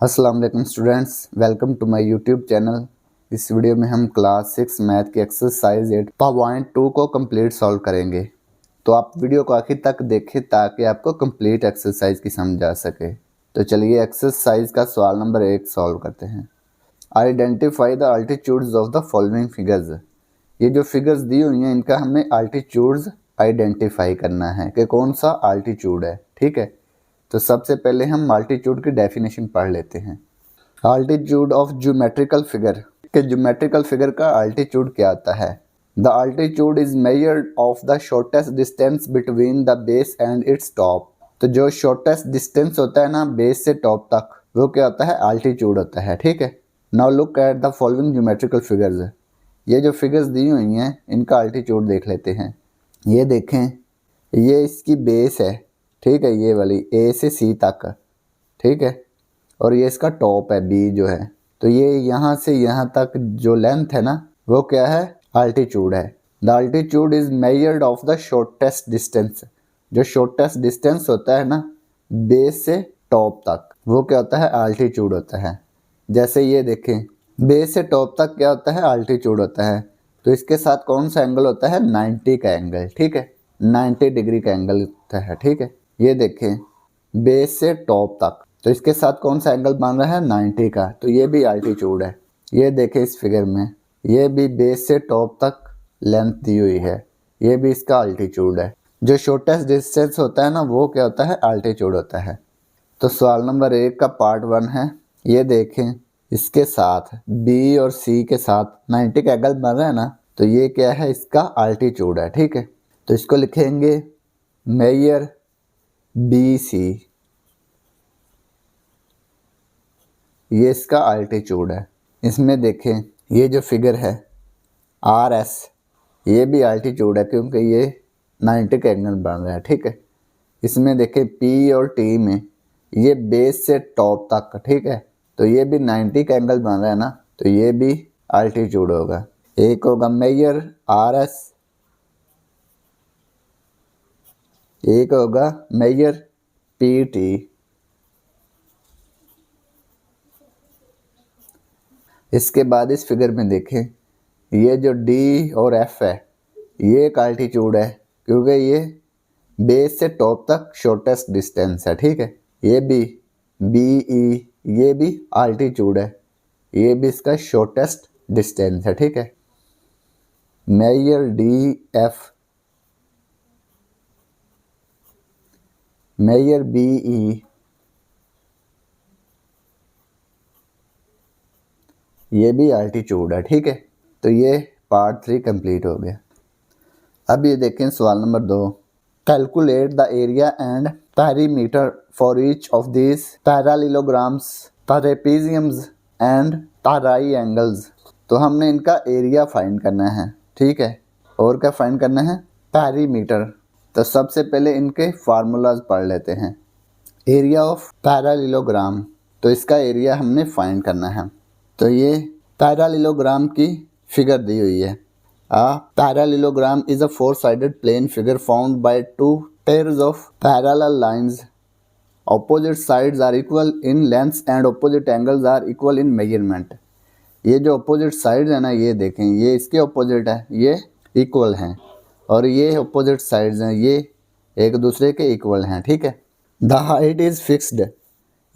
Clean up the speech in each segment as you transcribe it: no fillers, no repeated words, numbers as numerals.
अस्सलाम वालेकुम students, welcome to my YouTube channel. इस वीडियो में हम क्लास 6 मैथ की एक्सरसाइज 8.2 को कंप्लीट सॉल्व करेंगे। तो आप वीडियो को आखिर तक देखें ताकि आपको कंप्लीट एक्सरसाइज की समझ आ सके। तो चलिए एक्सरसाइज का सवाल नंबर 1 सॉल्व करते हैं। Identify the altitudes of the following figures. ये जो फिगर्स दी हुई हैं इनका हमने अल्टीट्यूड्स आइडेंटिफाई करना है कि कौन सा अल्टीट्यूड है। ठीक है, तो सबसे पहले हम अल्टीट्यूड की डेफिनेशन पढ़ लेते हैं। अल्टीट्यूड ऑफ ज्योमेट्रिकल फिगर के ज्योमेट्रिकल फिगर का अल्टीट्यूड क्या आता है? The altitude is measured of the shortest distance between the base and its top. तो जो शॉर्टेस्ट डिस्टेंस होता है ना बेस से टॉप तक, वो क्या होता है? अल्टीट्यूड होता है। ठीक है, now look at the following geometrical figures. ये जो फिगर्स दी हुई हैं इनका अल्टीट्यूड देख लेते हैं। ये देखें, ये इसकी बेस है। ठीक है, ये वाली ए से सी तक। ठीक है, और ये इसका टॉप है बी जो है। तो ये यहाँ से यहाँ तक जो लेंथ है ना वो क्या है? अल्टीट्यूड है। The altitude is measured of the shortest distance. जो शॉर्टेस्ट डिस्टेंस होता है ना बेस से टॉप तक, वो क्या होता है? अल्टीट्यूड होता है। जैसे ये देखें, बेस से टॉप तक क्या होता है? अल्टीट्यूड होता है। तो इसके साथ कौन सा एंगल होता है? 90 का एंगल। ठीक है, 90 डिग्री का एंगल होता है। ठीक है, ये देखें बेस से टॉप तक, तो इसके साथ कौन सा एंगल बन रहा है? 90 का। तो ये भी अल्टीट्यूड है। ये देखें इस फिगर में, ये भी बेस से टॉप तक लेंथ दी हुई है, ये भी इसका अल्टीट्यूड है। जो शॉर्टेस्ट डिस्टेंस होता है ना वो क्या होता है? अल्टीट्यूड होता है। तो सवाल नंबर 1 का पार्ट 1 है। ये देखें, इसके साथ बी और सी के साथ 90 का एंगल बन रहा है ना, तो ये क्या है? इसका अल्टीट्यूड है। ठीक है, तो इसको लिखेंगे मेजर बी सी, ये इसका अल्टीट्यूड है। इसमें देखें ये जो फिगर है आर एस, ये भी अल्टीट्यूड है क्योंकि ये 90 का एंगल बन रहा है। ठीक है, इसमें देखें पी और टी में ये बेस से टॉप तक। ठीक है, तो ये भी 90 का एंगल बन रहा है ना, तो ये भी अल्टीट्यूड होगा। एक होगा मेजर आर एस, एक होगा मेजर पी टी। इसके बाद इस फिगर में देखें, ये जो डी और एफ है ये एक अल्टीट्यूड है क्योंकि ये बेस से टॉप तक शॉर्टेस्ट डिस्टेंस है। ठीक है, ये भी बी ई, ये भी अल्टीट्यूड है, ये भी इसका शॉर्टेस्ट डिस्टेंस है। ठीक है, measure D F, measure B E, ये भी अल्टीट्यूड है। ठीक है, तो ये पार्ट 3 कंप्लीट हो गया। अब ये देखें सवाल number 2। Calculate the area and perimeter for each of this parallelograms, trapeziums and triangles. तो हमने इनका एरिया फाइंड करना है। ठीक है, और क्या फाइंड करना है? पेरीमीटर। तो सबसे पहले इनके फार्मूलाज पढ़ लेते हैं। एरिया ऑफ पैरालिलोग्राम, तो इसका एरिया हमने फाइंड करना है। तो ये पैरालिलोग्राम की फिगर दी हुई है। A parallelogram is a four-sided plane figure formed by two pairs of parallel lines. Opposite sides are equal in length and opposite angles are equal in measurement. ये जो opposite sides है ना, ये देखें, ये इसके opposite है, ये equal हैं, और ये opposite sides हैं, ये एक दूसरे के equal हैं। ठीक है, The height is fixed.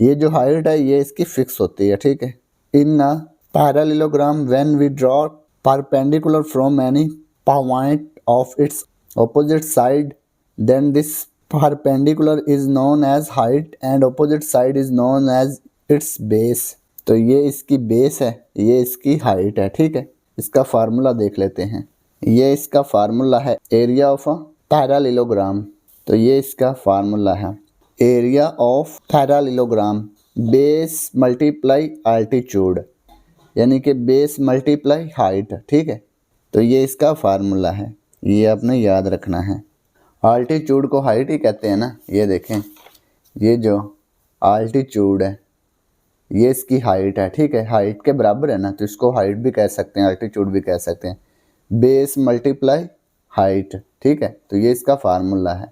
ये जो height है ये इसकी fix होती है। ठीक है, In a parallelogram when we draw perpendicular from any point of its opposite side, then this perpendicular is known as height and opposite side is known as its base. तो ये इसकी बेस है, ये इसकी हाइट है। ठीक है, इसका फार्मूला देख लेते हैं। ये इसका फार्मूला है एरिया ऑफ अ पैरालिलोग्राम। तो ये इसका फार्मूला है area of parallelogram, base multiply altitude, यानी कि बेस मल्टीप्लाई हाइट। ठीक है, तो ये इसका फार्मूला है, ये आपने याद रखना है। अल्टीट्यूड को हाइट ही कहते हैं ना। ये देखें, ये जो अल्टीट्यूड है ये इसकी हाइट है। ठीक है, हाइट के बराबर है ना, तो इसको हाइट भी कह सकते हैं, अल्टीट्यूड भी कह सकते हैं। Base multiply height. ठीक है, तो ये इसका फार्मूला है।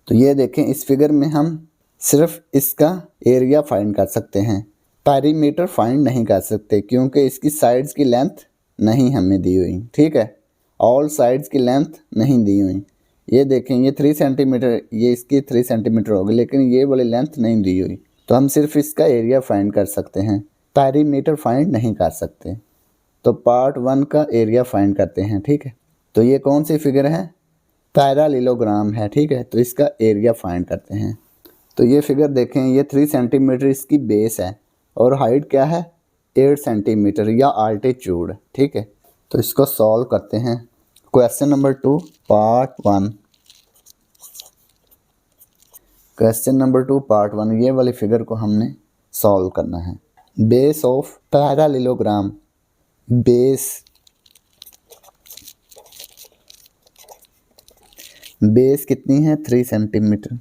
तो ये देखें, इस फिगर में हम सिर्फ इसका एरिया फाइंड कर सकते हैं। पेरीमीटर फाइंड नहीं कर सकते क्योंकि इसकी साइड्स की लेंथ नहीं हमें दी हुई, ठीक है। ऑल साइड्स की लेंथ नहीं दी हुई। ये देखें, ये 3 सेंटीमीटर, ये इसकी 3 सेंटीमीटर होगी, लेकिन ये वाली लेंथ नहीं दी हुई, तो हम सिर्फ इसका एरिया फाइंड कर सकते हैं, पेरीमीटर फाइंड नहीं कर सकते। तो पार्ट 1 का एरिया फाइंड करते हैं, ठीक है। तो ये कौन सी फिगर है, पैरालिलोग्राम है, ठीक है। तो इसका एरिया फाइंड करते हैं। तो ये फिगर देखें, ये 3 सेंटीमीटर इसकी बेस है और हाइट क्या है 8 सेंटीमीटर या आल्टीट्यूड, ठीक है। तो इसको सॉल्व करते हैं। Question number 2 part 1। Question number 2 part 1, ये वाली फिगर को हमने सॉल्व करना है। बेस ऑफ पैरालिलोग्राम, बेस कितनी है 3 सेंटीमीटर।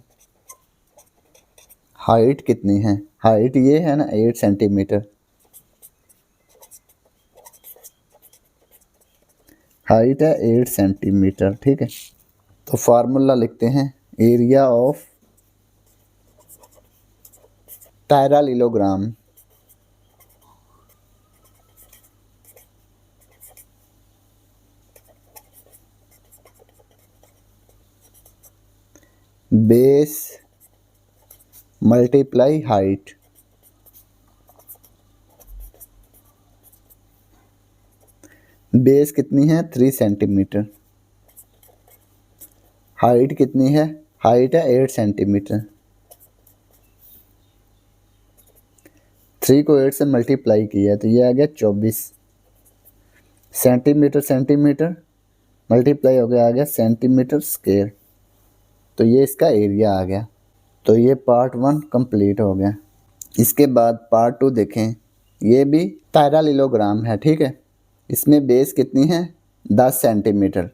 हाइट कितनी है, हाइट ये है ना 8 सेंटीमीटर, हाइट है 8 सेंटीमीटर, ठीक है। तो फार्मूला लिखते हैं, area of parallelogram base multiply height, base कितनी है 3 सेंटीमीटर, हाइट कितनी है, हाइट है 8 सेंटीमीटर। 3 को 8 से मल्टीप्लाई किया तो ये आ गया 24 सेंटीमीटर, सेंटीमीटर मल्टीप्लाई हो गया, आ गया सेंटीमीटर स्क्वायर। तो ये इसका एरिया आ गया। तो ये पार्ट 1 कंप्लीट हो गया। इसके बाद पार्ट 2 देखें, ये भी पैरालिलोग्राम है, ठीक है। इसमें बेस कितनी है 10 सेंटीमीटर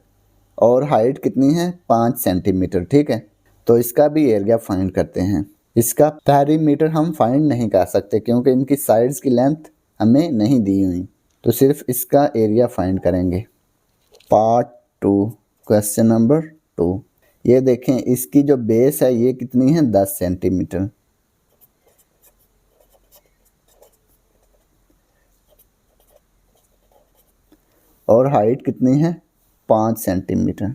और हाइट कितनी है 5 सेंटीमीटर, ठीक है। तो इसका भी एरिया फाइंड करते हैं। इसका पेरीमीटर हम फाइंड नहीं कर सकते क्योंकि इनकी साइड्स की लेंथ हमें नहीं दी हुई, तो सिर्फ इसका एरिया फाइंड करेंगे। पार्ट 2 क्वेश्चन नंबर 2, ये देखें, इसकी जो बेस है ये कितनी है 10 सेंटीमीटर, और हाइट कितनी है 5 सेंटीमीटर।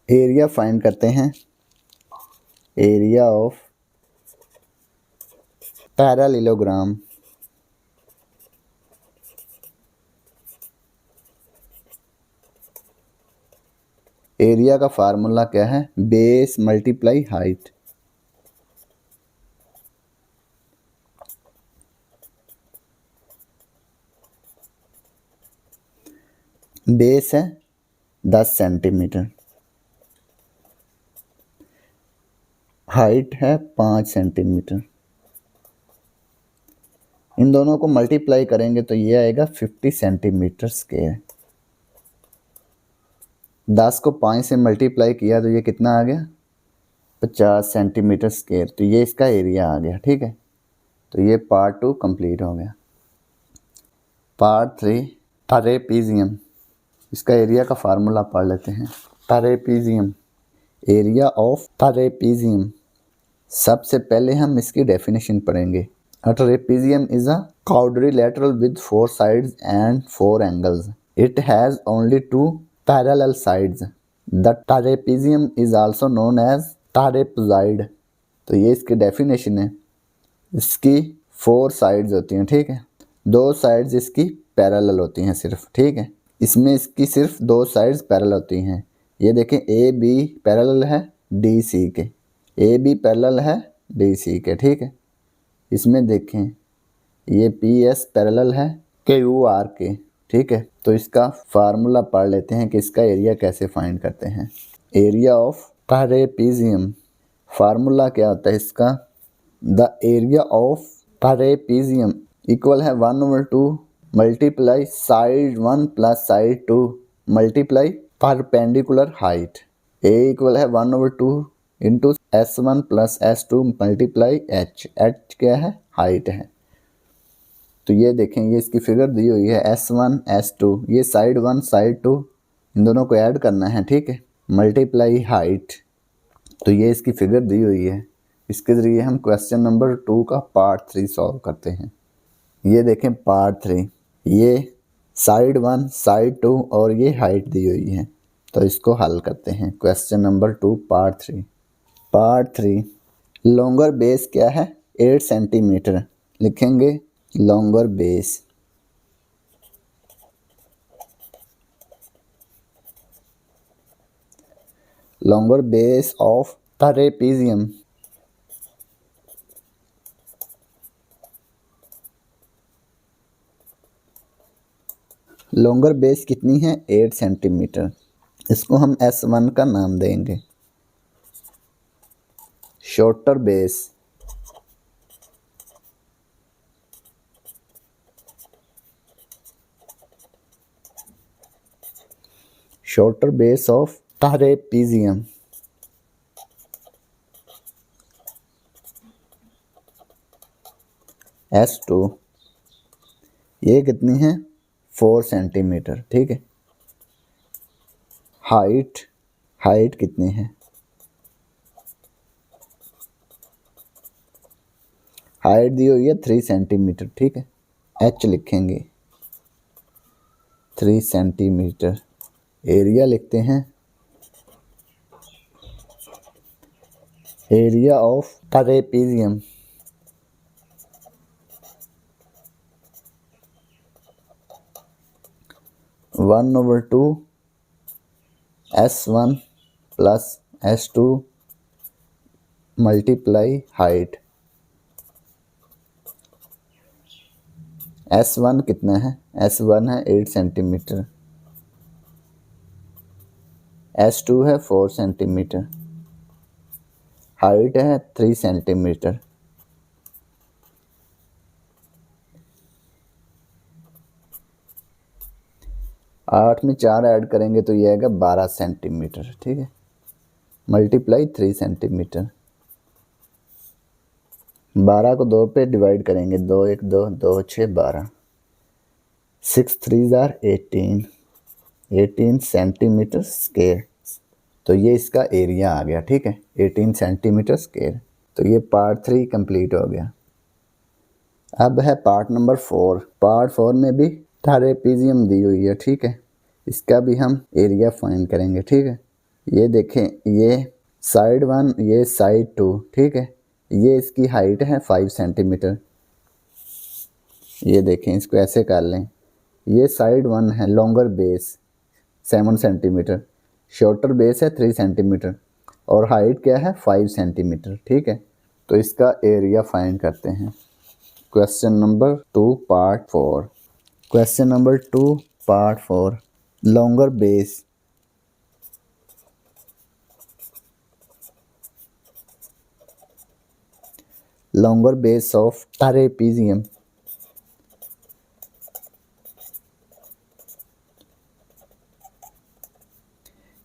एरिया फाइंड करते हैं, एरिया ऑफ पैरालिलोग्राम, एरिया का फार्मूला क्या है, बेस मल्टीप्लाई हाइट। बेस है 10 सेंटीमीटर, हाइट है 5 सेंटीमीटर। इन दोनों को मल्टीप्लाई करेंगे तो ये आएगा 50 सेंटीमीटर स्क्वायर। 10 को 5 से मल्टीप्लाई किया तो ये कितना आ गया 50 सेंटीमीटर स्क्वायर। तो ये इसका एरिया आ गया, ठीक है। तो ये पार्ट 2 कंप्लीट हो गया। पार्ट 3 ट्रेपीजियम, इसका एरिया का फार्मूला पढ़ लेते हैं। Trapezium, area of trapezium. सबसे पहले हम इसकी डेफिनेशन पढ़ेंगे। A trapezium is a quadrilateral with 4 sides and 4 angles. It has only 2 parallel sides. The trapezium is also known as trapezoid. तो ये इसकी डेफिनेशन है। इसकी 4 साइड्स होती हैं, ठीक है। 2 साइड्स इसकी पैरेलल होती हैं सिर्फ, ठीक है। इसमें इसकी सिर्फ 2 साइड्स पैरेलल होती हैं। ये देखें, ए बी पैरेलल है डी सी के, ए बी पैरेलल है डी सी के, ठीक है। इसमें देखें, ये पी एस पैरेलल है के यू आर के, ठीक है। तो इसका फार्मूला पढ़ लेते हैं कि इसका एरिया कैसे फाइंड करते हैं। एरिया ऑफ ट्रेपीजियम, फार्मूला क्या होता है इसका, the area of trapezium equal है 1/2 multiply side 1 plus side 2 multiply perpendicular height. A equal है 1/2 into S1 plus S2 multiply H। H क्या है, हाइट है। तो ये देखें, ये इसकी फिगर दी हुई है S1 S2, ये साइड 1 साइड 2 इन दोनों को ऐड करना है, ठीक है। Multiply height. तो ये इसकी फिगर दी हुई है। इसके ज़रिए हम क्वेश्चन नंबर 2 का पार्ट 3 सॉल्व करते हैं। ये देखें पार्ट 3, ये साइड 1, साइड 2 और ये हाइट दी हुई है। तो इसको हल करते हैं। Question number 2 part 3। Part 3, longer base क्या है? 8 सेंटीमीटर। लिखेंगे longer base. Longer base of trapezium. Longer base कितनी है? 8 सेंटीमीटर। इसको हम S1 का नाम देंगे। Shorter base, shorter base of trapezium. S2, ये कितनी है? 4 सेंटीमीटर। ठीक है। हाइट, हाइट कितनी है? हाइट दी हुई है 3 सेंटीमीटर। ठीक है। H लिखेंगे 3 सेंटीमीटर। एरिया लिखते हैं, area of trapezium. One over two S1 plus S2 multiply height. S1 कितना है? S1 है 8 सेंटीमीटर। S2 है 4 सेंटीमीटर। हाइट है 3 सेंटीमीटर। आठ में 4 ऐड करेंगे तो ये आएगा 12 सेंटीमीटर। ठीक है। Multiply 3 centimetre. 12 को 2 पे डिवाइड करेंगे, 2 1 2 2 6 12, 6 3 जार 18 सेंटीमीटर स्क्वायर। तो ये इसका एरिया आ गया। ठीक है, 18 सेंटीमीटर स्क्वायर। तो ये पार्ट 3 कंप्लीट हो गया। अब है पार्ट नंबर 4। पार्ट 4 में भी ट्रेपीजियम दी हुई है। ठीक है, इसका भी हम एरिया फाइंड करेंगे। ठीक है, ये देखें, ये साइड 1, ये साइड 2। ठीक है, ये इसकी हाइट है 5 सेंटीमीटर। ये देखें, इसको ऐसे कर लें। ये साइड 1 है, longer base 7 centimetre, shorter base है 3 सेंटीमीटर और हाइट क्या है? 5 सेंटीमीटर। ठीक है, तो इसका एरिया फाइंड करते हैं। Question number 2 part 4। Question number 2 part 4, longer base. Longer base of trapezium.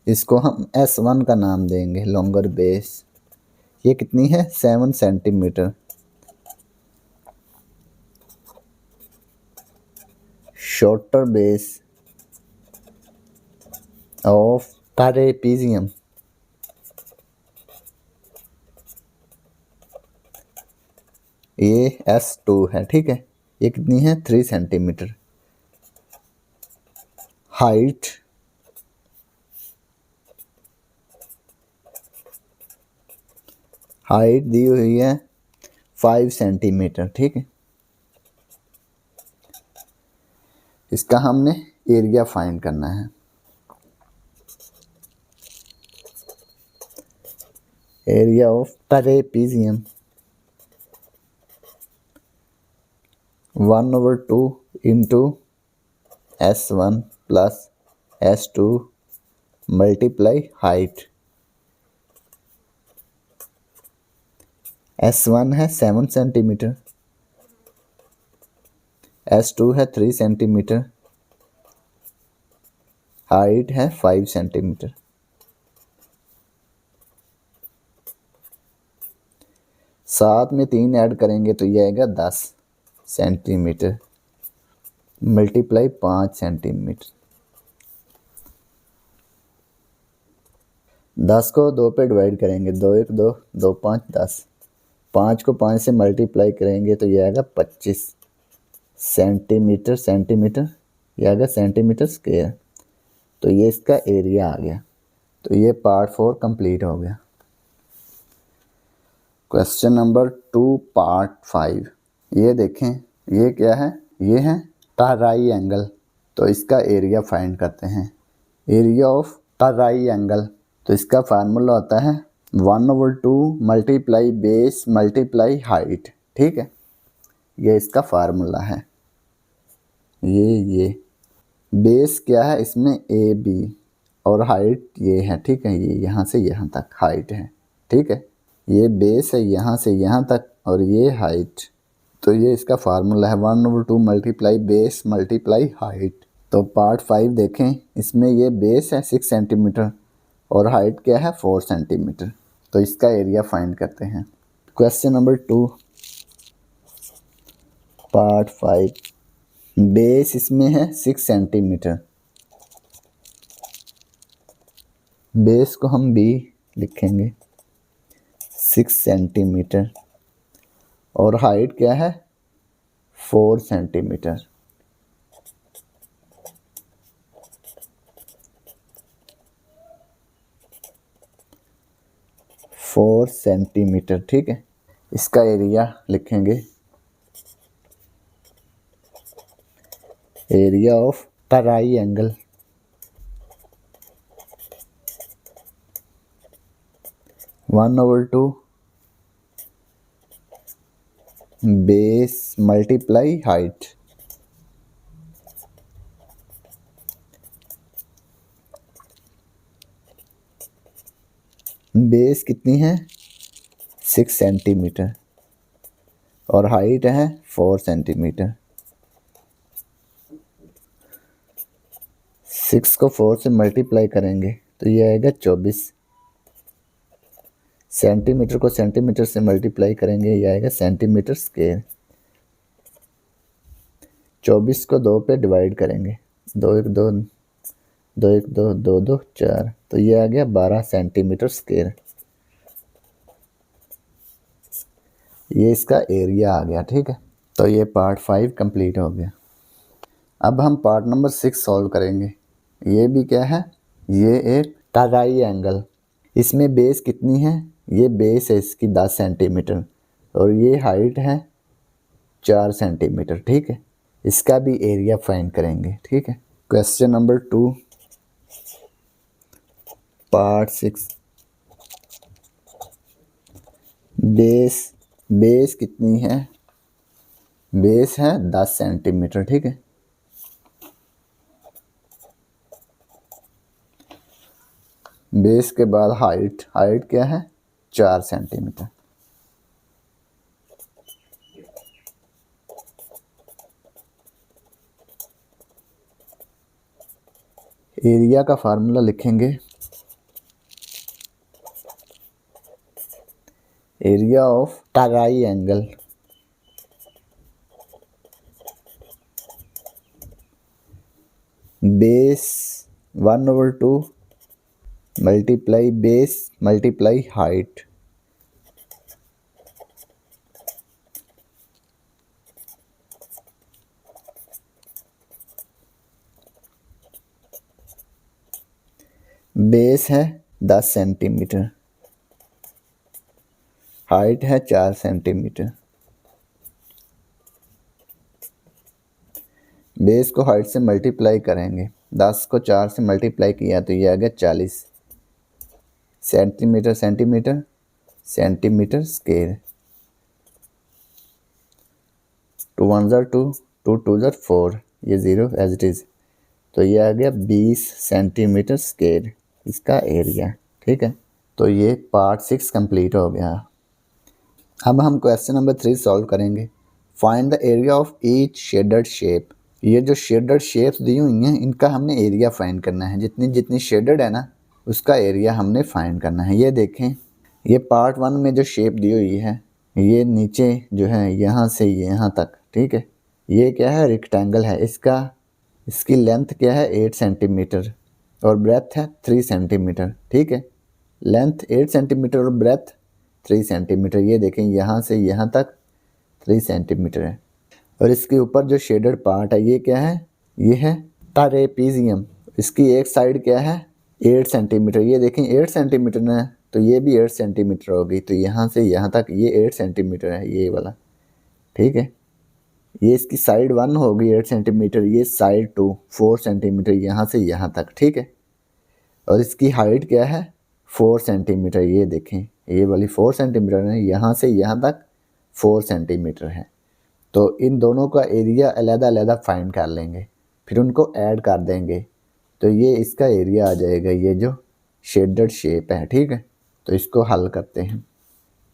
इसको हम S1 का नाम देंगे। लॉन्गर बेस ये कितनी है? 7 centimetre. Shorter base of trapezium. ये S2 है। ठीक है, ये कितनी है? 3 सेंटीमीटर। हाइट, हाइट दी हुई है 5 सेंटीमीटर। ठीक है, इसका हमने एरिया फाइंड करना है। Area of trapezium 1/2 into S1 plus S2 multiply height. S1 है 7 सेंटीमीटर, S2 है 3 सेंटीमीटर, हाइट है 5 सेंटीमीटर। साथ में 3 ऐड करेंगे तो ये आएगा 10 सेंटीमीटर मल्टीप्लाई 5 सेंटीमीटर। 10 को 2 पे डिवाइड करेंगे, 2 1 2 2 5 10, 5 को 5 से मल्टीप्लाई करेंगे तो ये आएगा 25 सेंटीमीटर, सेंटीमीटर ये आएगा सेंटीमीटर स्क्वायर। तो ये इसका एरिया आ गया। तो ये पार्ट 4 कंप्लीट हो गया। क्वेश्चन नंबर 2 पार्ट 5, ये देखें, ये क्या है, ये है ट्रायंगल। तो इसका एरिया फाइंड करते हैं, एरिया ऑफ ट्रायंगल। तो इसका फार्मूला होता है 1/2 मल्टीप्लाई बेस मल्टीप्लाई हाइट, ठीक है, ये इसका फार्मूला है। ये बेस क्या है इसमें ए बी, और हाइट ये है, ठीक है, ये यहाँ से यहाँ तक हाइट है, ठीक है, ये बेस है यहाँ से यहाँ तक और ये हाइट। तो ये इसका फार्मूला है 1/2 मल्टीप्लाई बेस मल्टीप्लाई हाइट। तो पार्ट 5 देखें, इसमें ये बेस है 6 सेंटीमीटर और हाइट क्या है 4 सेंटीमीटर। तो इसका एरिया फाइंड करते हैं। क्वेश्चन नंबर 2 पार्ट 5, बेस इसमें है 6 सेंटीमीटर, बेस को हम बी लिखेंगे 6 सेंटीमीटर और हाइट क्या है 4 सेंटीमीटर। फोर सेंटीमीटर, ठीक है, इसका एरिया लिखेंगे, area of triangle 1/2 base multiply height. Base कितनी है 6 सेंटीमीटर और हाइट है 4 सेंटीमीटर। 6 को 4 से मल्टीप्लाई करेंगे तो ये आएगा 24, सेंटीमीटर को सेंटीमीटर से मल्टीप्लाई करेंगे ये आएगा सेंटीमीटर स्क्वायर। 24 को 2 पे डिवाइड करेंगे, 2 1 2 2 1 2 2 2 4, तो ये आ गया 12 सेंटीमीटर स्क्वायर। ये इसका एरिया आ गया, ठीक है। तो ये पार्ट 5 कंप्लीट हो गया। अब हम पार्ट नंबर 6 सॉल्व करेंगे। ये भी क्या है, ये एक ट्रायंगल। इसमें बेस कितनी है, ये बेस है इसकी 10 सेंटीमीटर और ये हाइट है 4 सेंटीमीटर, ठीक है। इसका भी एरिया फाइंड करेंगे, ठीक है। क्वेश्चन नंबर 2 पार्ट 6, बेस कितनी है, बेस है 10 सेंटीमीटर, ठीक है। बेस के बाद हाइट क्या है 4 सेंटीमीटर। एरिया का फार्मूला लिखेंगे, area of triangle base 1/2 multiply base multiply height. Base है 10 सेंटीमीटर, हाइट है 4 सेंटीमीटर। बेस को हाइट से मल्टीप्लाई करेंगे, 10 को 4 से मल्टीप्लाई किया तो ये आ गया 40 सेंटीमीटर, सेंटीमीटर सेंटीमीटर स्क्वायर। 2 1 2 2 2 4, ये 0 एज इट इज़, तो ये आ गया 20 सेंटीमीटर स्क्वायर इसका एरिया, ठीक है। तो ये पार्ट 6 कंप्लीट हो गया। अब हम क्वेश्चन नंबर 3 सॉल्व करेंगे। Find the area of each shaded shape. ये जो शेडेड शेप्स दी हुई हैं इनका हमने एरिया फाइंड करना है, जितनी जितनी शेडेड है ना उसका एरिया हमने फाइंड करना है। ये देखें, ये पार्ट 1 में जो शेप दी हुई है, ये नीचे जो है यहाँ से यहाँ तक, ठीक है, ये क्या है रेक्टेंगल है, इसकी लेंथ क्या है 8 सेंटीमीटर और ब्रेथ है 3 सेंटीमीटर, ठीक है। लेंथ 8 सेंटीमीटर और ब्रेथ 3 सेंटीमीटर। ये देखें यहाँ से यहाँ तक 3 सेंटीमीटर है। और इसके ऊपर जो शेडेड पार्ट है ये क्या है, ये है ट्रापेजियम। इसकी एक साइड क्या है 8 सेंटीमीटर। ये देखें 8 सेंटीमीटर है तो ये भी 8 सेंटीमीटर होगी। तो यहाँ से यहाँ तक ये 8 सेंटीमीटर है ये वाला, ठीक है। ये इसकी साइड 1 होगी 8 सेंटीमीटर, ये साइड 2 4 सेंटीमीटर यहाँ से यहाँ तक, ठीक है। और इसकी हाइट क्या है 4 सेंटीमीटर। ये देखें ये वाली 4 सेंटीमीटर है, यहाँ से यहाँ तक 4 सेंटीमीटर है। तो इन दोनों का एरिया अलग अलग फाइंड कर लेंगे, फिर उनको ऐड कर देंगे तो ये इसका एरिया आ जाएगा, ये जो शेडेड शेप है, ठीक है। तो इसको हल करते हैं।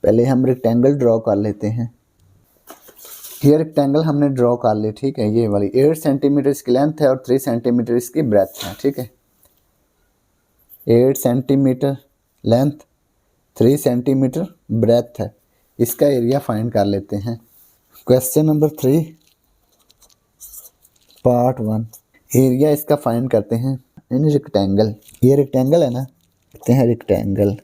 पहले हम रेक्टेंगल ड्रॉ कर लेते हैं। ये रेक्टेंगल हमने ड्रॉ कर ली, ठीक है। ये वाली 8 सेंटीमीटर इसकी लेंथ है और 3 सेंटीमीटर इसकी ब्रेथ है, ठीक है। 8 सेंटीमीटर लेंथ 3 सेंटीमीटर ब्रेथ है। इसका एरिया फाइंड कर लेते हैं। Question number 3 part 1। एरिया इसका फाइंड करते हैं इन रेक्टेंगल। ये रेक्टेंगल है ना, कहते हैं रेक्टेंगल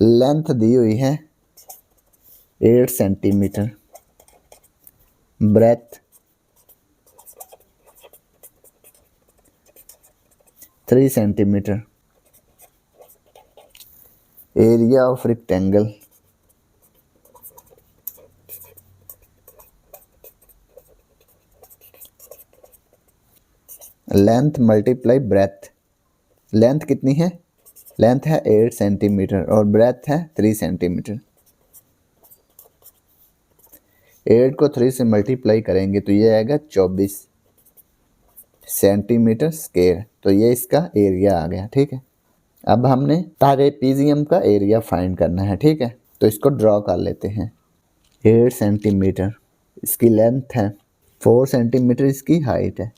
लेंथ दी हुई है 8 centimetre, breadth 3 centimetre. Area of rectangle length multiply breadth. Length कितनी है, लेंथ है 8 सेंटीमीटर और ब्रेथ है 3 सेंटीमीटर। 8 को 3 से मल्टीप्लाई करेंगे तो ये आएगा 24 सेंटीमीटर स्क्वायर। तो ये इसका एरिया आ गया, ठीक है। अब हमने ट्रापेजियम का एरिया फाइंड करना है, ठीक है। तो इसको ड्रॉ कर लेते हैं। 8 सेंटीमीटर इसकी लेंथ है, 4 सेंटीमीटर इसकी हाइट है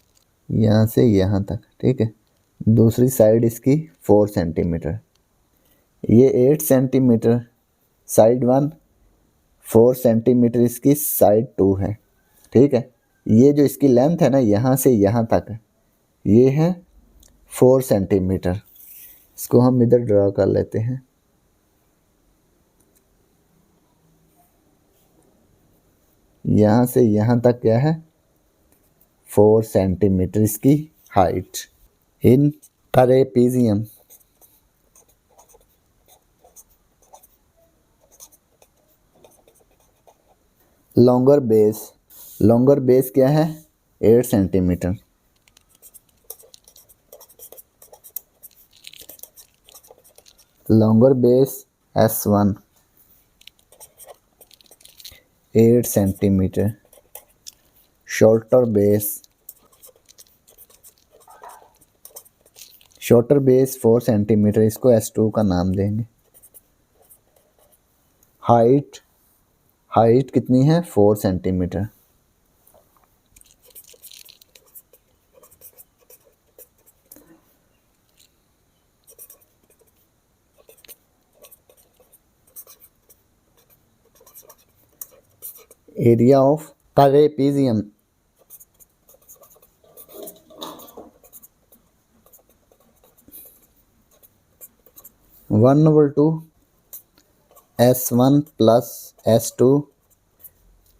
यहाँ से यहाँ तक, ठीक है। दूसरी साइड इसकी 4 सेंटीमीटर। ये 8 सेंटीमीटर साइड 1, 4 सेंटीमीटर इसकी साइड 2 है, ठीक है। ये जो इसकी लेंथ है ना यहाँ से यहाँ तक, ये है 4 सेंटीमीटर। इसको हम इधर ड्रा कर लेते हैं। यहाँ से यहाँ तक क्या है 4 सेंटीमीटर इसकी height in trapezium. Longer base क्या है 8 centimetre. Longer base S1 8 centimetre. Shorter base 4 centimetre, इसको S2 का नाम देंगे। हाइट कितनी है 4 centimetre. Area of trapezium 1/2 S1 plus S2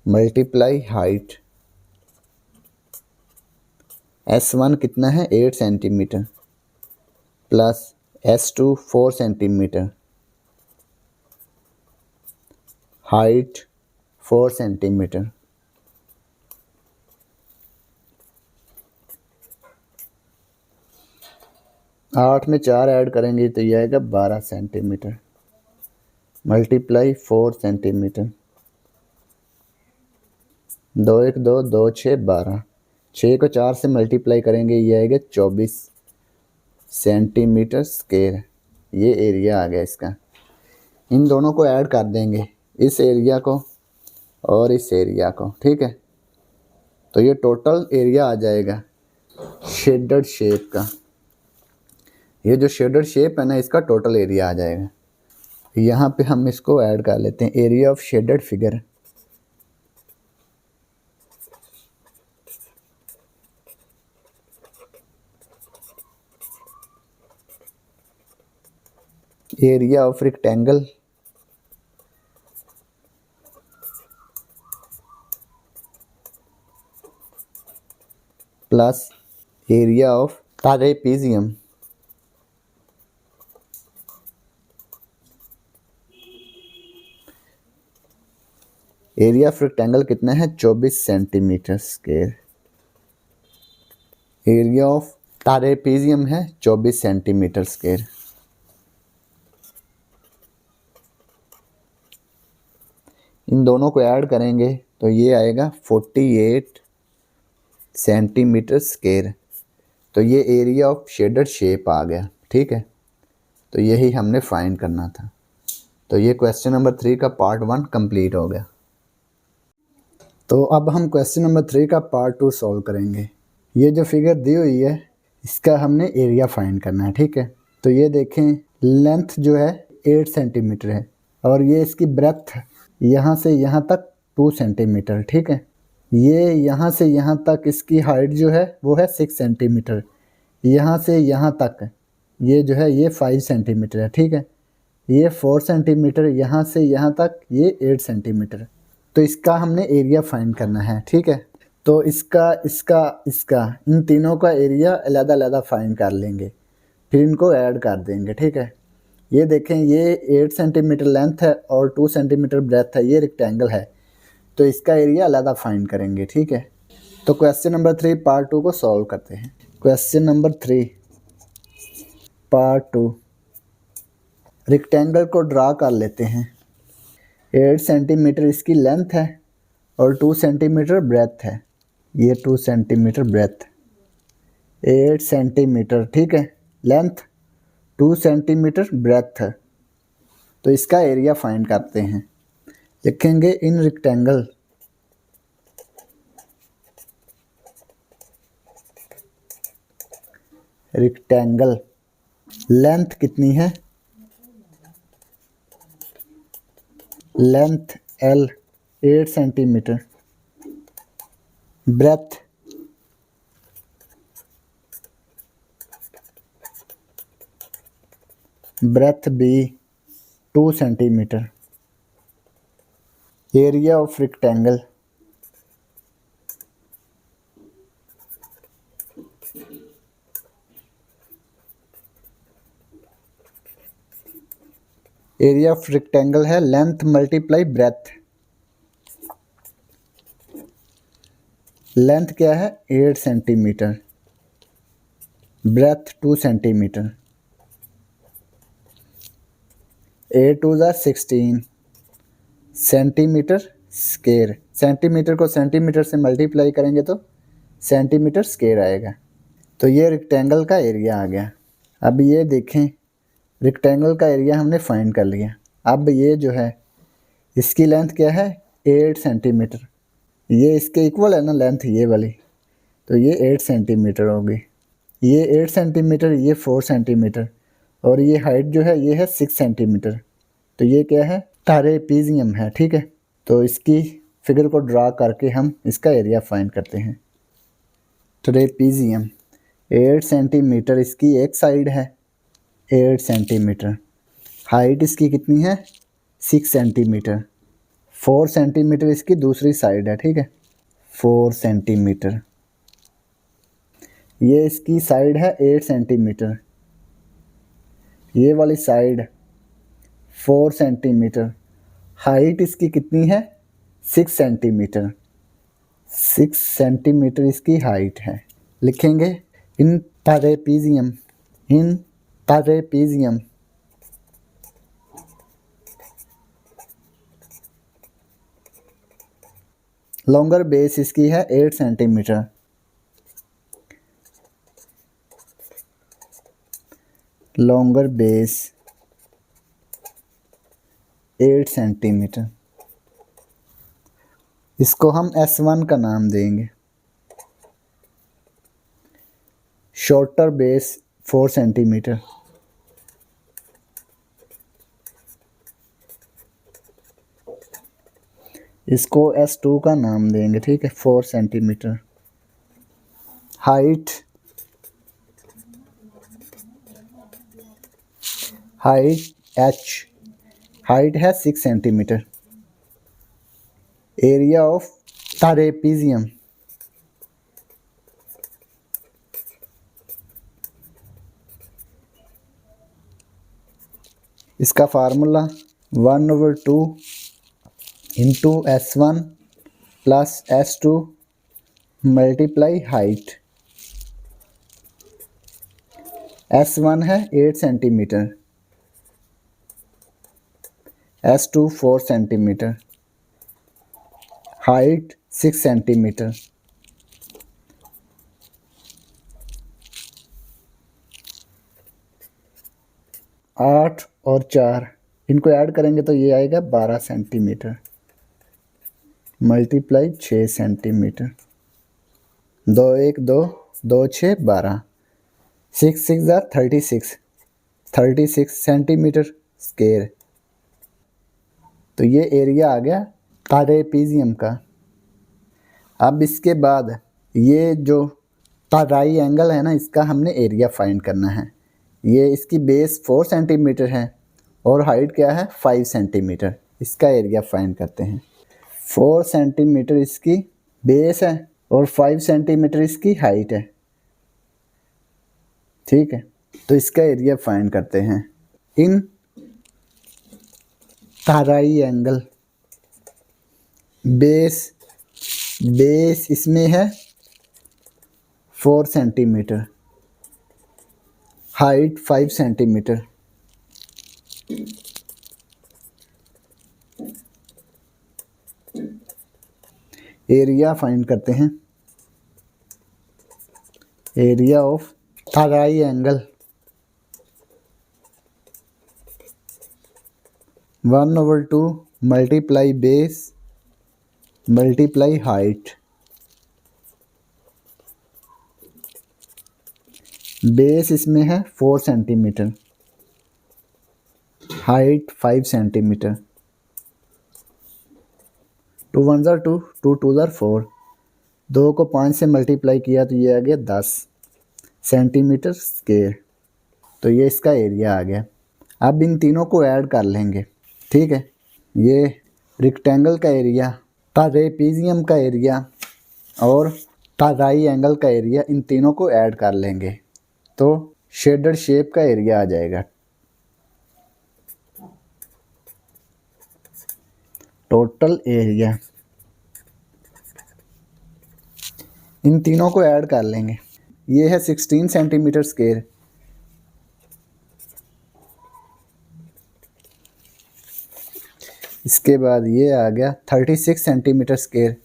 multiply height. S1 कितना है 8 centimetre plus S2 4 centimetre, height 4 centimetre. आठ में 4 ऐड करेंगे तो यह आएगा 12 सेंटीमीटर मल्टीप्लाई 4 सेंटीमीटर। 2 1 2 2 6 12। 6 को 4 से मल्टीप्लाई करेंगे ये आएगा 24 सेंटीमीटर स्क्वायर। ये एरिया आ गया इसका। इन दोनों को ऐड कर देंगे, इस एरिया को और इस एरिया को, ठीक है। तो ये टोटल एरिया आ जाएगा शेडेड शेप का। ये जो शेडेड शेप है ना इसका टोटल एरिया आ जाएगा। यहाँ पे हम इसको ऐड कर लेते हैं। Area of shaded figure area of rectangle plus area of trapezium. Area of rectangle कितना है? 24 centimetre square. Area of trapezium है 24 सेंटीमीटर स्क्वायर। इन दोनों को ऐड करेंगे तो ये आएगा 48 सेंटीमीटर स्क्वायर। तो ये एरिया ऑफ शेडेड शेप आ गया। ठीक है, तो यही हमने फाइंड करना था। तो ये क्वेश्चन नंबर 3 का पार्ट 1 कंप्लीट हो गया। तो अब हम क्वेश्चन नंबर 3 का पार्ट 2 सॉल्व करेंगे। ये जो फिगर दी हुई है इसका हमने एरिया फाइंड करना है। ठीक है, तो ये देखें लेंथ जो है 8 सेंटीमीटर है और ये इसकी ब्रेथ यहाँ से यहाँ तक 2 सेंटीमीटर। ठीक है, ये यहाँ से यहाँ तक इसकी हाइट जो है वो है 6 सेंटीमीटर। यहाँ से यहाँ तक ये जो है ये 5 सेंटीमीटर है। ठीक है, ये 4 सेंटीमीटर, यहाँ से यहाँ तक ये 8 सेंटीमीटर। तो इसका हमने एरिया फाइंड करना है। ठीक है, तो इसका इन तीनों का एरिया अलग अलग फाइंड कर लेंगे, फिर इनको ऐड कर देंगे। ठीक है, ये देखें ये 8 सेंटीमीटर लेंथ है और 2 सेंटीमीटर ब्रेथ है, ये रेक्टेंगल है, तो इसका एरिया अलग फाइंड करेंगे। ठीक है, तो क्वेश्चन नंबर 3 पार्ट 2 को सॉल्व करते हैं। क्वेश्चन नंबर 3 पार्ट 2, रेक्टेंगल को ड्रा कर लेते हैं। 8 सेंटीमीटर इसकी लेंथ है और 2 सेंटीमीटर ब्रेथ है। ये 2 सेंटीमीटर ब्रेथ, 8 सेंटीमीटर। ठीक है, लेंथ 2 सेंटीमीटर ब्रेथ है। तो इसका एरिया फाइंड करते हैं। लिखेंगे इन रेक्टेंगल लेंथ कितनी है? Length L 8 centimetre, breadth B 2 centimetre. Area of rectangle है लेंथ मल्टीप्लाई ब्रेथ। लेंथ क्या है? 8 सेंटीमीटर, ब्रेथ 2 सेंटीमीटर। 8 2 ज़ा 16 सेंटीमीटर स्क्वायर। सेंटीमीटर को सेंटीमीटर से मल्टीप्लाई करेंगे तो सेंटीमीटर स्क्वायर आएगा। तो ये रेक्टेंगल का एरिया आ गया। अब ये देखें रेक्टेंगल का एरिया हमने फाइंड कर लिया। अब ये जो है इसकी लेंथ क्या है? 8 सेंटीमीटर। ये इसके इक्वल है ना लेंथ ये वाली, तो ये 8 सेंटीमीटर होगी। ये 8 सेंटीमीटर, ये 4 सेंटीमीटर और ये हाइट जो है ये है 6 सेंटीमीटर। तो ये क्या है? ट्रापेजियम है। ठीक है, तो इसकी फिगर को ड्रा करके हम इसका एरिया फाइंड करते हैं। ट्रापेजियम 8 सेंटीमीटर इसकी एक साइड है, 8 सेंटीमीटर। हाइट इसकी कितनी है? 6 सेंटीमीटर। 4 सेंटीमीटर इसकी दूसरी साइड है। ठीक है, 4 सेंटीमीटर। ये इसकी साइड है 8 सेंटीमीटर, ये वाली साइड 4 सेंटीमीटर। हाइट इसकी कितनी है? 6 सेंटीमीटर। 6 सेंटीमीटर इसकी हाइट है। लिखेंगे इन ट्रापेजियम लॉन्गर बेस इसकी है 8 सेंटीमीटर। Longer base 8 centimetre. इसको हम S1 का नाम देंगे। Shorter base 4 centimetre. इसको S2 का नाम देंगे। ठीक है, 4 सेंटीमीटर। हाइट एच, हाइट है 6 सेंटीमीटर। एरिया ऑफ ट्रापेजियम, इसका formula 1/2 into S1 plus S2 multiply height. S1 है 8 centimetre, S2 4 centimetre, height 6 centimetre. आठ और 4 इनको ऐड करेंगे तो ये आएगा 12 सेंटीमीटर मल्टीप्लाई 6 सेंटीमीटर। 2 1 2 2 6 12, 6 6 ज़ा 36 सेंटीमीटर स्क्वायर। तो ये एरिया आ गया ट्रापेजियम का। अब इसके बाद ये जो ट्रायंगल है ना, इसका हमने एरिया फाइंड करना है। ये इसकी बेस 4 सेंटीमीटर है और हाइट क्या है 5 सेंटीमीटर। इसका एरिया फाइंड करते हैं। 4 सेंटीमीटर इसकी बेस है और 5 सेंटीमीटर इसकी हाइट है, ठीक है। तो इसका एरिया फाइंड करते हैं। इन ट्रायंगल बेस इसमें है 4 centimetre, height 5 centimetre. Area find करते हैं। Area of triangle 1/2 multiply base multiply height. Base इसमें है 4 सेंटीमीटर, हाइट 5 सेंटीमीटर। 2 1 ज़ा 2, 2 2 ज़ा 4, 2 को 5 से मल्टीप्लाई किया तो ये आ गया 10 सेंटीमीटर स्क्वायर। तो ये इसका एरिया आ गया। अब इन तीनों को ऐड कर लेंगे, ठीक है। ये रेक्टेंगल का एरिया, ट्रापेजियम का एरिया और ट्रायंगल का एरिया, इन तीनों को ऐड कर लेंगे तो शेडेड शेप का एरिया आ जाएगा। टोटल एरिया इन तीनों को ऐड कर लेंगे। ये है 16 सेंटीमीटर स्क्वायर। इसके बाद ये आ गया 36 सेंटीमीटर स्क्वायर।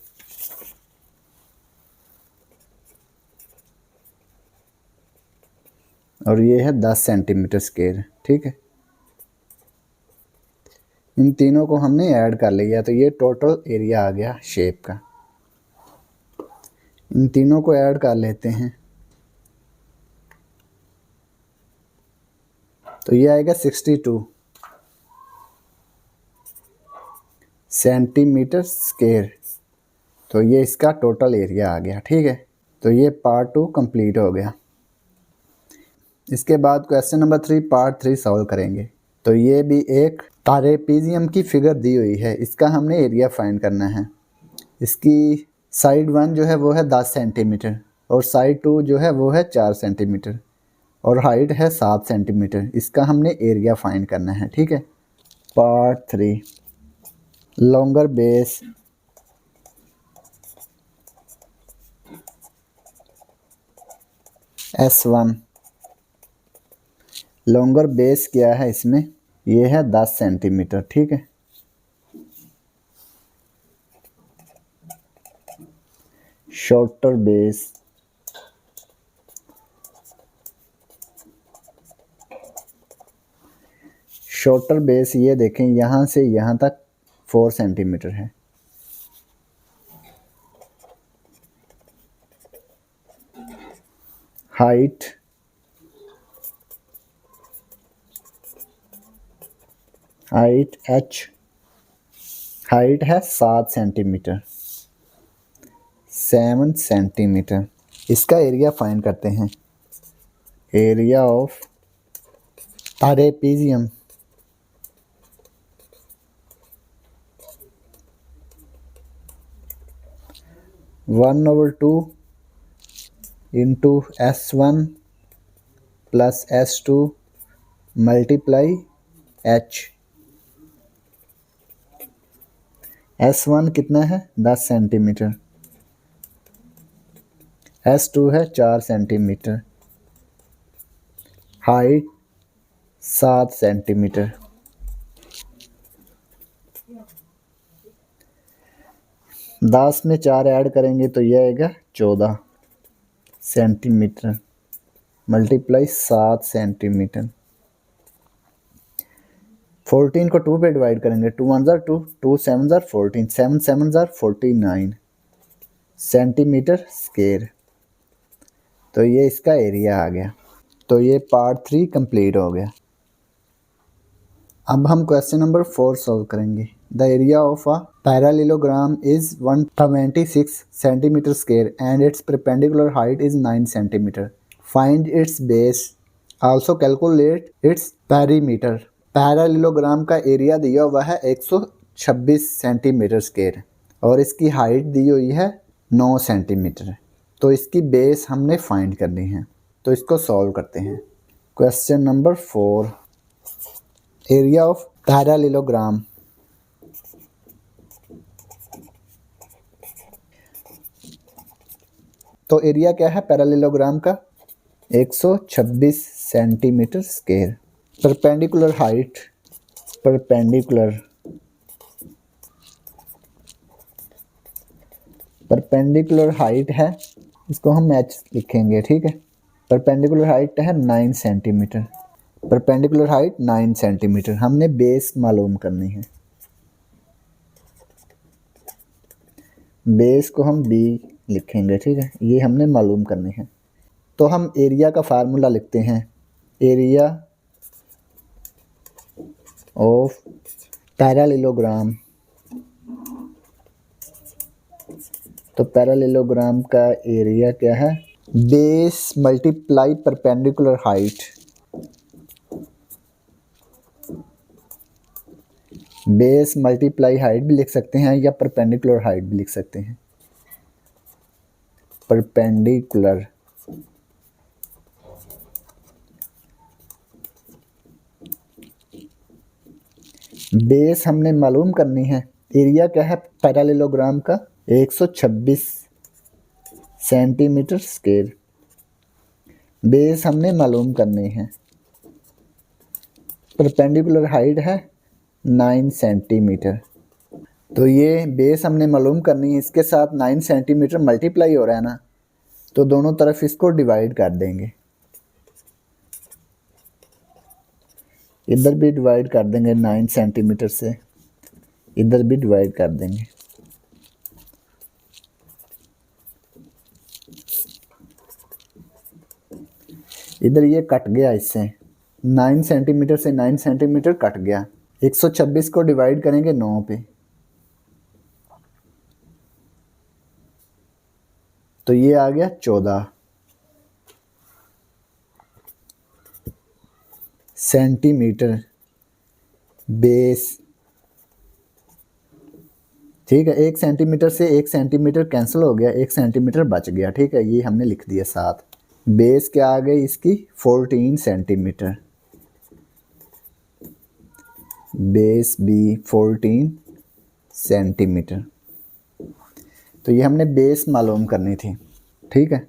और ये है 10 सेंटीमीटर स्क्वायर, ठीक है। इन तीनों को हमने ऐड कर लिया तो ये टोटल एरिया आ गया शेप का। इन तीनों को ऐड कर लेते हैं तो ये आएगा 62 सेंटीमीटर स्क्वायर। तो ये इसका टोटल एरिया आ गया, ठीक है। तो ये पार्ट 2 कंप्लीट हो गया। इसके बाद क्वेश्चन नंबर 3 पार्ट 3 सॉल्व करेंगे। तो ये भी एक ट्रापेजियम की फिगर दी हुई है, इसका हमने एरिया फाइंड करना है। इसकी साइड 1 जो है वो है 10 सेंटीमीटर और साइड 2 जो है वो है 4 सेंटीमीटर और हाइट है 7 सेंटीमीटर। इसका हमने एरिया फाइंड करना है, ठीक है। Part 3 longer base S1। Longer base क्या है इसमें, ये है 10 सेंटीमीटर, ठीक है। शॉर्टर बेस ये देखें यहाँ से यहाँ तक 4 सेंटीमीटर है। हाइट h, हाइट है 7 सेंटीमीटर, 7 सेंटीमीटर। इसका एरिया फाइंड करते हैं। Area of trapezium 1/2 into S1 plus S2 multiply H। S1 कितना है 10 सेंटीमीटर, S2 है 4 सेंटीमीटर, हाइट 7 सेंटीमीटर। दस में 4 ऐड करेंगे तो यह आएगा 14 सेंटीमीटर मल्टीप्लाई 7 सेंटीमीटर। 14 को 2 पे डिवाइड करेंगे, 2 1 jar 2, 2 7 jar 14, 7 7 jar 49 centimetre square. तो ये इसका एरिया आ गया। तो ये पार्ट 3 कंप्लीट हो गया। अब हम क्वेश्चन नंबर 4 सॉल्व करेंगे। The area of a parallelogram is 126 centimetre square and it's perpendicular height is 9 centimetre. Find its base, also calculate its perimeter. Parallelogram का एरिया दिया हुआ है 126 सेंटीमीटर स्क्वायर और इसकी हाइट दी हुई है 9 सेंटीमीटर। तो इसकी बेस हमने फाइंड करनी है, तो इसको सॉल्व करते हैं। Question number 4, area of parallelogram. तो एरिया क्या है पैरालेलोग्राम का 126 centimetre square. Perpendicular height, perpendicular height है, इसको हम h लिखेंगे, ठीक है। परपेंडिकुलर हाइट है 9 सेंटीमीटर, परपेंडिकुलर हाइट 9 सेंटीमीटर। हमने बेस मालूम करनी है, बेस को हम b लिखेंगे, ठीक है। ये हमने मालूम करनी है। तो हम एरिया का फार्मूला लिखते हैं, एरिया ऑफ पैरालेलोग्राम। तो पैरालेलोग्राम का एरिया क्या है, base multiply perpendicular height. Base multiply height भी लिख सकते हैं या परपेंडिकुलर हाइट भी लिख सकते हैं। परपेंडिकुलर बेस हमने मालूम करनी है। एरिया क्या है पैरालेलोग्राम का 126 सेंटीमीटर स्क्वायर। बेस हमने मालूम करनी है। परपेंडिकुलर हाइट है 9 सेंटीमीटर। तो ये बेस हमने मालूम करनी है, इसके साथ 9 सेंटीमीटर मल्टीप्लाई हो रहा है ना, तो दोनों तरफ इसको डिवाइड कर देंगे। इधर भी डिवाइड कर देंगे 9 सेंटीमीटर से, इधर भी डिवाइड कर देंगे। इधर ये कट गया, इससे 9 सेंटीमीटर से 9 सेंटीमीटर कट गया। 126 को डिवाइड करेंगे 9 पे, तो ये आ गया 14 सेंटीमीटर बेस, ठीक है। 1 सेंटीमीटर से 1 सेंटीमीटर कैंसिल हो गया, 1 सेंटीमीटर बच गया, ठीक है। ये हमने लिख दिया साथ। बेस क्या आ गई इसकी 14 सेंटीमीटर, बेस भी 14 सेंटीमीटर। तो ये हमने बेस मालूम करनी थी, ठीक है।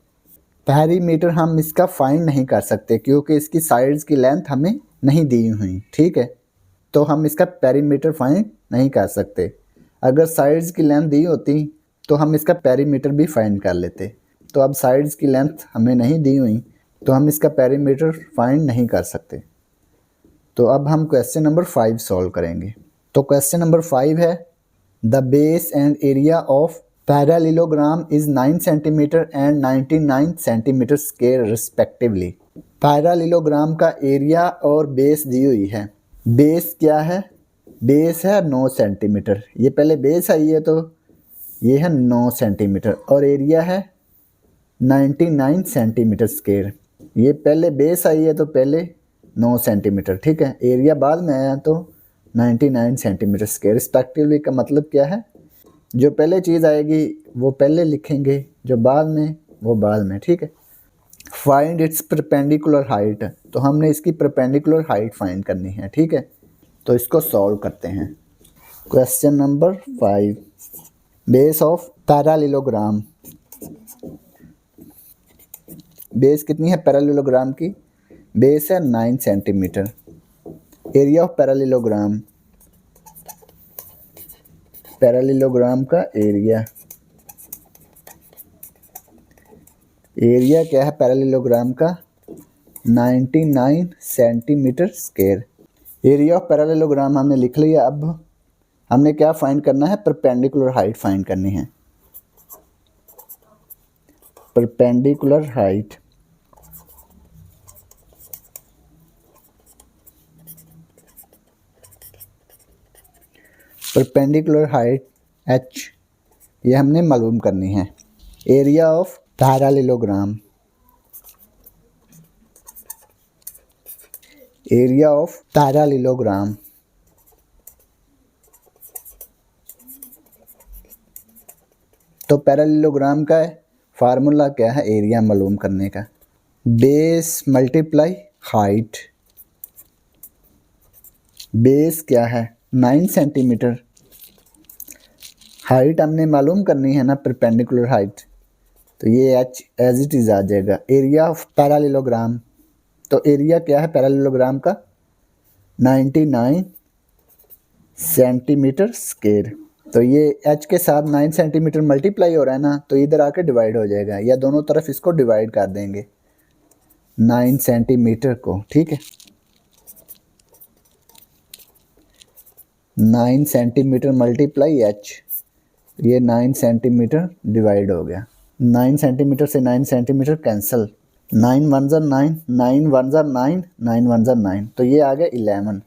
पेरीमीटर हम इसका फाइंड नहीं कर सकते क्योंकि इसकी साइड्स की लेंथ हमें नहीं दी हुई, ठीक है। तो हम इसका पेरीमीटर फाइंड नहीं कर सकते। अगर साइड्स की लेंथ दी होती तो हम इसका पेरीमीटर भी फाइंड कर लेते। तो अब साइड्स की लेंथ हमें नहीं दी हुई तो हम इसका पेरीमीटर फाइंड नहीं कर सकते। तो अब हम क्वेश्चन नंबर 5 सॉल्व करेंगे। तो क्वेश्चन नंबर 5 है, the base and area of parallelogram is 9 centimetre and 99 centimetre square respectively. Parallelogram का एरिया और बेस दी हुई है। बेस क्या है, बेस है 9 सेंटीमीटर, ये पहले बेस आई है तो ये है 9 सेंटीमीटर, और एरिया है 99 सेंटीमीटर स्क्वायर। ये पहले बेस आई है तो पहले 9 सेंटीमीटर, ठीक है। एरिया बाद में आया तो 99 सेंटीमीटर स्क्वायर रिस्पेक्टिवली का मतलब क्या है जो पहले चीज़ आएगी वो पहले लिखेंगे, जो बाद में वो बाद में, ठीक है। फाइंड इट्स परपेंडिकुलर हाइट, तो हमने इसकी परपेंडिकुलर हाइट फाइंड करनी है, ठीक है। तो इसको सॉल्व करते हैं। Question number 5, base of parallelogram. Base कितनी है पैरालेलोग्राम की? बेस है 9 centimetre. Area of parallelogram, parallelogram का एरिया, एरिया क्या है पैरालेलोग्राम का? 99 centimetre square. Area of parallelogram हमने लिख लिया। अब हमने क्या फाइंड करना है? परपेंडिकुलर हाइट फाइंड करनी है। Perpendicular height, perpendicular height h ये हमने मालूम करनी है। Area of parallelogram, area of parallelogram, तो पैरालेलोग्राम का फार्मूला क्या है एरिया मालूम करने का? Base multiply height. बेस क्या है? 9 सेंटीमीटर। हाइट हमने मालूम करनी है ना, परपेंडिकुलर हाइट, तो ये h एज इट इज़ आ जाएगा। एरिया ऑफ पैरालेलोग्राम, तो एरिया क्या है पैरालेलोग्राम का? 99 सेंटीमीटर स्क्वायर। तो ये h के साथ 9 सेंटीमीटर मल्टीप्लाई हो रहा है ना, तो इधर आके डिवाइड हो जाएगा, या दोनों तरफ इसको डिवाइड कर देंगे 9 सेंटीमीटर को, ठीक है। 9 सेंटीमीटर मल्टीप्लाई h, ये 9 सेंटीमीटर डिवाइड हो गया। 9 सेंटीमीटर से 9 सेंटीमीटर कैंसिल, 9 1 ज़ा 9, 9 1 ज़ा 9, 9 1 ज़ा 9, तो ये आ गया 11,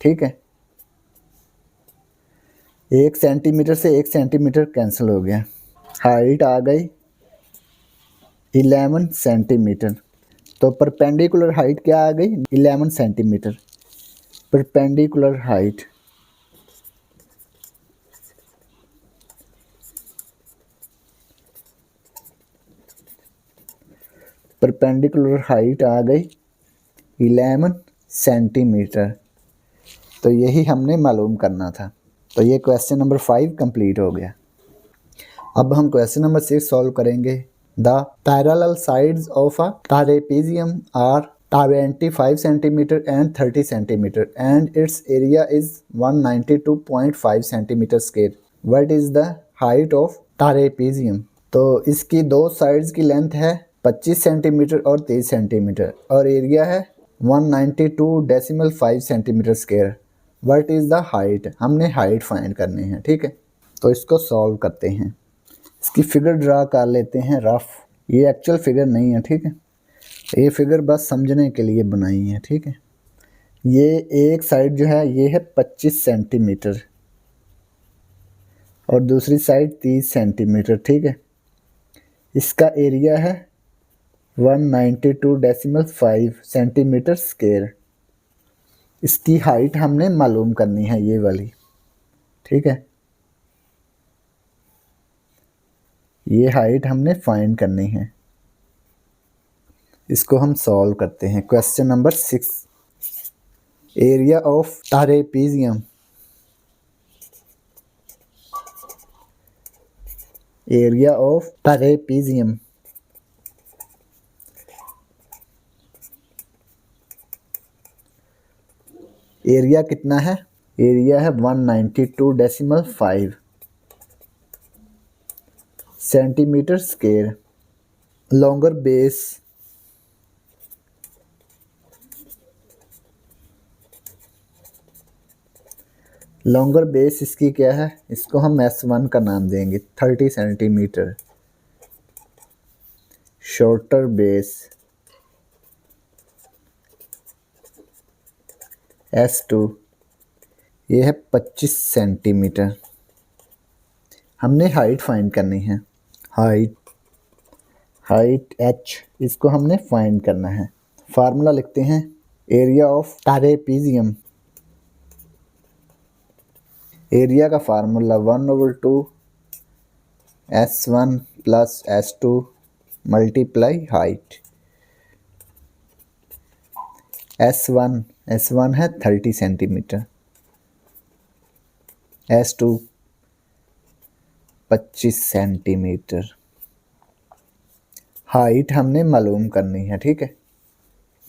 ठीक है। 1 सेंटीमीटर से 1 सेंटीमीटर कैंसिल हो गया। हाइट आ गई 11 सेंटीमीटर, तो परपेंडिकुलर हाइट क्या आ गई? 11 centimetre. Perpendicular height, perpendicular height आ गई 11 सेंटीमीटर। तो यही हमने मालूम करना था। तो ये क्वेश्चन नंबर 5 कंप्लीट हो गया। अब हम क्वेश्चन नंबर 6 सॉल्व करेंगे। The parallel sides of a trapezium are 25 centimetre and 30 centimetre and its area is 192.5 centimetre square. What is the height of trapezium? तो इसकी दो साइड्स की लेंथ है 25 सेंटीमीटर और 30 सेंटीमीटर और एरिया है 192.5 centimetre square. What is the height? हमने height find करनी है, ठीक है। तो इसको सॉल्व करते हैं। इसकी फिगर ड्रा कर लेते हैं रफ। ये एक्चुअल फिगर नहीं है, ठीक है। ये फिगर बस समझने के लिए बनाई है, ठीक है। ये एक साइड जो है ये है 25 सेंटीमीटर और दूसरी साइड 30 सेंटीमीटर, ठीक है। इसका एरिया है 192.5 सेंटीमीटर स्क्वायर। इसकी हाइट हमने मालूम करनी है, ये वाली, ठीक है। ये हाइट हमने फाइंड करनी है। इसको हम सॉल्व करते हैं। Question number 6, area of trapezium, area of trapezium, area कितना है? एरिया है 192.5 centimetre square. Longer base, longer base इसकी क्या है? इसको हम S1 का नाम देंगे, 30 सेंटीमीटर। शॉर्टर बेस S2, ये है 25 सेंटीमीटर। हमने हाइट फाइंड करनी है। हाइट h, इसको हमने फाइंड करना है। फार्मूला लिखते हैं। एरिया ऑफ ट्रापेजियम, एरिया का formula 1/2 S1 plus S2 multiply height. S1 है 30 सेंटीमीटर, S2 25 सेंटीमीटर। हाइट हमने मालूम करनी है, ठीक है।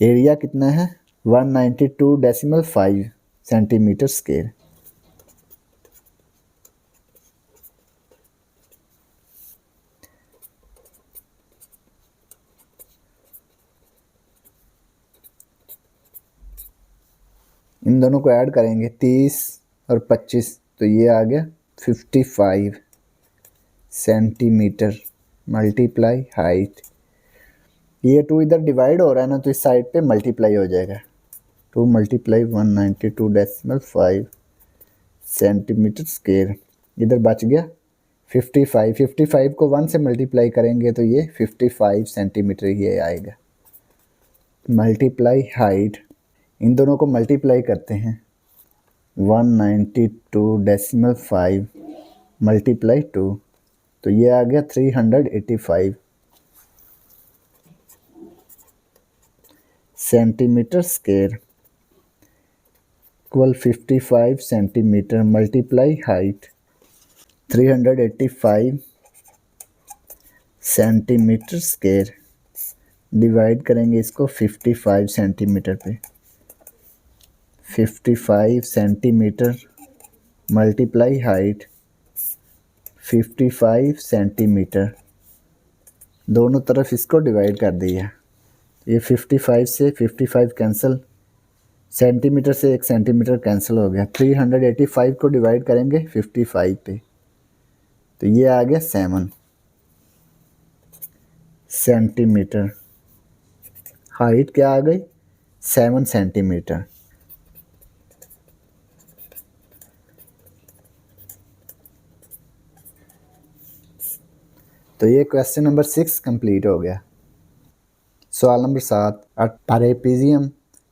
एरिया कितना है 192.5 सेंटीमीटर स्क्वायर। इन दोनों को ऐड करेंगे 30 और 25, तो ये आ गया 55 सेंटीमीटर मल्टीप्लाई हाइट। ये 2 इधर डिवाइड हो रहा है ना, तो इस साइड पे मल्टीप्लाई हो जाएगा। 2 मल्टीप्लाई 192.5 सेंटीमीटर स्क्वायर। इधर बच गया 55 को 1 से मल्टीप्लाई करेंगे तो ये 55 सेंटीमीटर ये आएगा। मल्टीप्लाई हाइट, इन दोनों को मल्टीप्लाई करते हैं 192.5 मल्टीप्लाई 2, तो ये आ गया 385 centimetre square equal 55 centimetre multiply height 385 centimetre square. Divide करेंगे इसको 55 सेंटीमीटर पे, 55 सेंटीमीटर मल्टीप्लाई हाइट 55 सेंटीमीटर। दोनों तरफ इसको डिवाइड कर दिया, ये 55 से 55 कैंसिल, सेंटीमीटर से 1 सेंटीमीटर कैंसिल हो गया। 385 को डिवाइड करेंगे 55 पे, तो ये आ गया 7 सेंटीमीटर। हाइट क्या आ गई 7 सेंटीमीटर। तो ये क्वेश्चन नंबर 6 कंप्लीट हो गया। सवाल number 7, a trapezium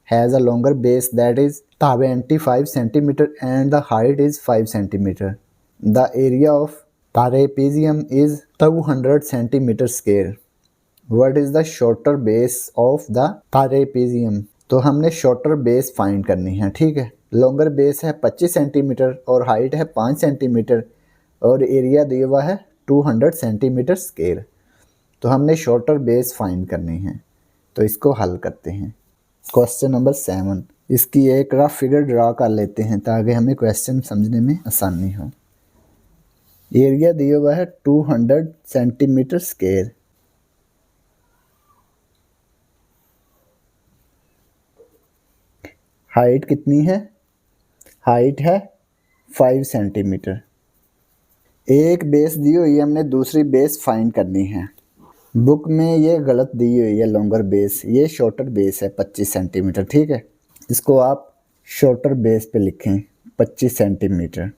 has a longer base that is 25 centimetre and the height is 5 centimetre. The area of trapezium is 200 centimetre square. What is the shorter base of the trapezium. तो हमने shorter base find करनी है, ठीक है। Longer base है 25 centimetre और height है 5 centimetre और एरिया दिया हुआ है 200 सेंटीमीटर स्क्वायर। तो हमने शॉर्टर बेस फाइंड करनी है, तो इसको हल करते हैं। क्वेश्चन नंबर 7, इसकी एक रफ फिगर ड्रा कर लेते हैं ताकि हमें क्वेश्चन समझने में आसानी हो। एरिया दिया हुआ है 200 सेंटीमीटर स्क्वायर। हाइट कितनी है, हाइट है 5 सेंटीमीटर। एक बेस दी हुई है, हमने दूसरी बेस फाइंड करनी है। बुक में ये गलत दी हुई है लॉन्गर बेस, ये शॉर्टर बेस है 25 सेंटीमीटर, ठीक है। इसको आप शॉर्टर बेस पे लिखें 25 सेंटीमीटर।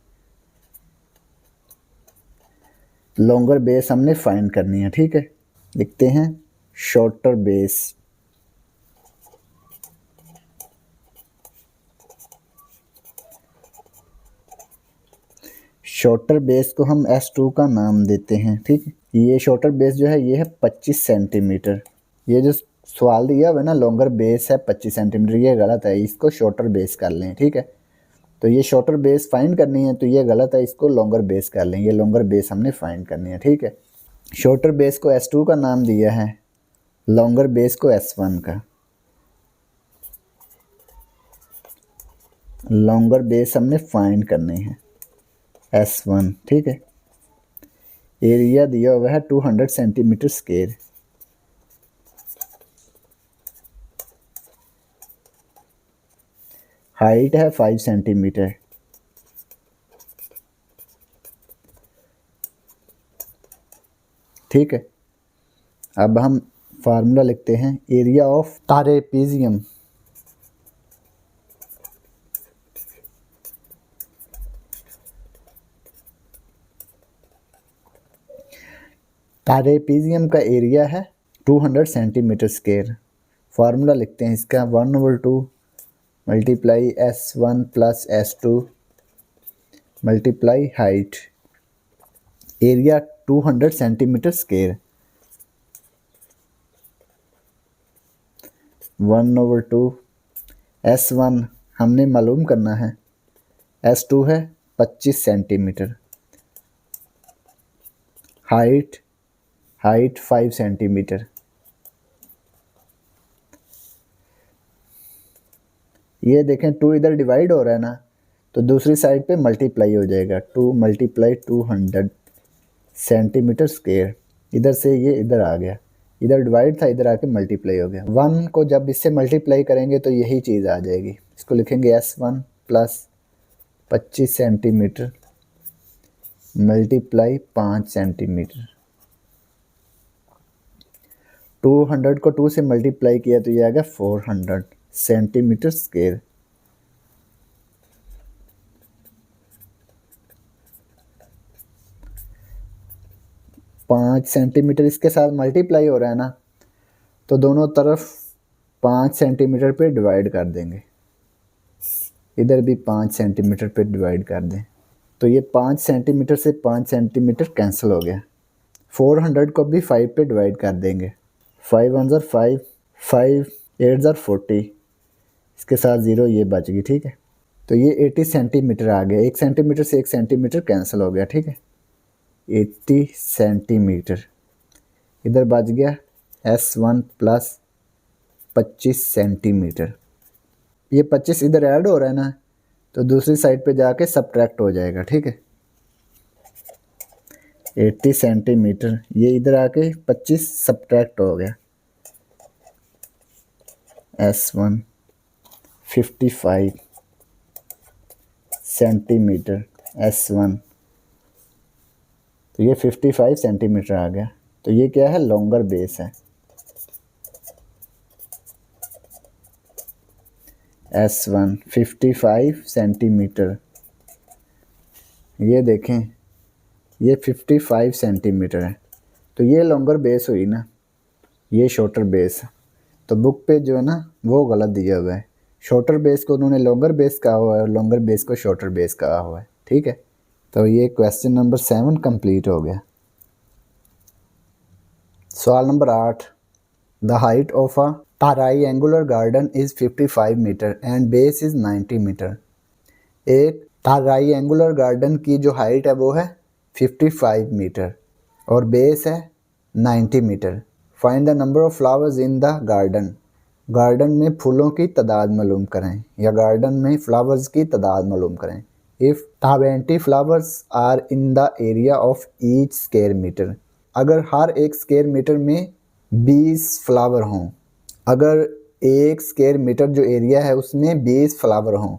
लॉन्गर बेस हमने फाइंड करनी है, ठीक है। लिखते हैं शॉर्टर बेस। शॉर्टर बेस को हम S2 का नाम देते हैं, ठीक है। ये शॉर्टर बेस जो है ये है 25 सेंटीमीटर। ये जो सवाल दिया हुआ है ना लॉन्गर बेस है 25 सेंटीमीटर, ये गलत है, इसको शॉर्टर बेस कर लें, ठीक है। तो ये शॉर्टर बेस फाइंड करनी है, तो ये गलत है, इसको लॉन्गर बेस कर लें। ये लॉन्गर बेस हमने फाइंड करनी है, ठीक है। शॉर्टर बेस को S2 का नाम दिया है, लॉन्गर बेस को S1 का। लॉन्गर बेस हमने फाइंड करने हैं S1, ठीक है। एरिया दिया हुआ है 200 सेंटीमीटर स्क्वायर। हाइट है 5 सेंटीमीटर। ठीक है। अब हम फार्मूला लिखते हैं एरिया ऑफ ट्रापेजियम। ट्रापेजियम का एरिया है 200 सेंटीमीटर स्क्वायर। फार्मूला लिखते हैं इसका 1/2 multiply S1 plus S2 multiply height. Area 200 centimetre square. 1/2 S1 हमने मालूम करना है, S2 है 25 सेंटीमीटर, हाइट 5 सेंटीमीटर। ये देखें 2 इधर डिवाइड हो रहा है ना, तो दूसरी साइड पे मल्टीप्लाई हो जाएगा, 2 × 200 सेंटीमीटर स्क्वायर। इधर से ये इधर आ गया, इधर डिवाइड था, इधर आके मल्टीप्लाई हो गया। 1 को जब इससे मल्टीप्लाई करेंगे तो यही चीज़ आ जाएगी। इसको लिखेंगे S1 plus 25 centimetre multiply 5 centimetre. 200 को 2 से मल्टीप्लाई किया तो ये आ गया 400 सेंटीमीटर स्क्वायर। पाँच सेंटीमीटर इसके साथ मल्टीप्लाई हो रहा है ना, तो दोनों तरफ 5 सेंटीमीटर पे डिवाइड कर देंगे। इधर भी 5 सेंटीमीटर पे डिवाइड कर दें, तो ये 5 सेंटीमीटर से 5 सेंटीमीटर कैंसिल हो गया। 400 को भी 5 पे डिवाइड कर देंगे। 5 × 5, 5 8 × 40, इसके साथ 0 ये बच गई, ठीक है। तो ये 80 सेंटीमीटर आ गया। 1 सेंटीमीटर से 1 सेंटीमीटर कैंसिल हो गया, ठीक है। 80 सेंटीमीटर इधर बच गया S1 प्लस 25 सेंटीमीटर। ये 25 इधर ऐड हो रहा है ना, तो दूसरी साइड पे जाके सब्ट्रैक्ट हो जाएगा, ठीक है। 80 सेंटीमीटर ये इधर आके 25 सब्ट्रैक्ट हो गया। S1 55 सेंटीमीटर S1, तो ये 55 सेंटीमीटर आ गया। तो ये क्या है, लॉन्गर बेस है। S1 55 सेंटीमीटर, ये देखें ये 55 सेंटीमीटर है, तो ये लॉन्गर बेस हुई ना, ये शॉर्टर बेस। तो बुक पे जो है ना वो गलत दिया हुआ है। शॉर्टर बेस को उन्होंने लॉन्गर बेस कहा हुआ है और लॉन्गर बेस को शॉर्टर बेस कहा हुआ है, ठीक है। तो ये क्वेश्चन नंबर 7 कंप्लीट हो गया। सवाल number 8, the height of a triangular garden is 55 metre and base is 90 metre. एक ट्रायंगुलर गार्डन की जो हाइट है वो है 55 मीटर और बेस है 90 metre. Find the number of flowers in the garden. Garden में फूलों की तादाद मालूम करें या गार्डन में फ्लावर्स की तादाद मालूम करें। If 20 flowers are in the area of each square metre. अगर हर एक स्क्वायर मीटर में 20 फ्लावर हों, अगर एक स्क्वायर मीटर जो एरिया है उसमें 20 फ्लावर हों,